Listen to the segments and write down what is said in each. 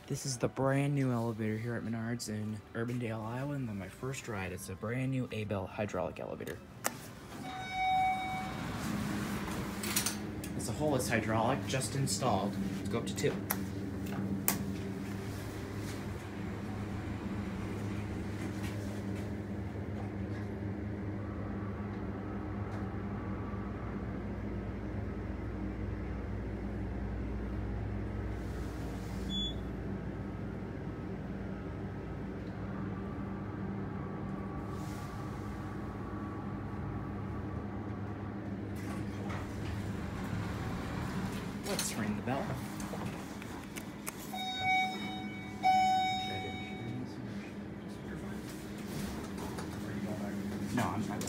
This is the brand new elevator here at Menards in Urbandale, Iowa, and on my first ride, it's a brand new Abell Hydraulic Elevator. It's a Holeless Hydraulic, just installed. Let's go up to 2. Let's ring the bell. No, I'm fine.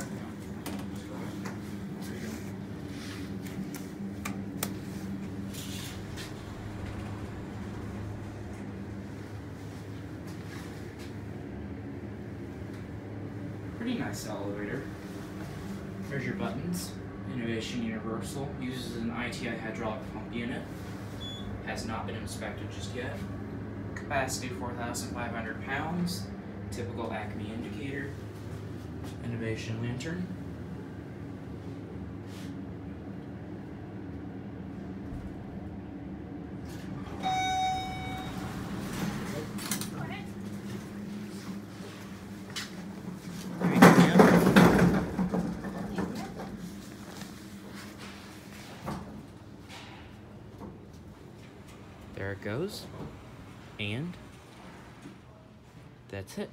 Pretty nice elevator. There's your buttons. Innovation Universal, uses an ITI hydraulic pump unit, has not been inspected just yet. Capacity 4,500 pounds, typical Acme indicator, Innovation lantern. There it goes, and that's it.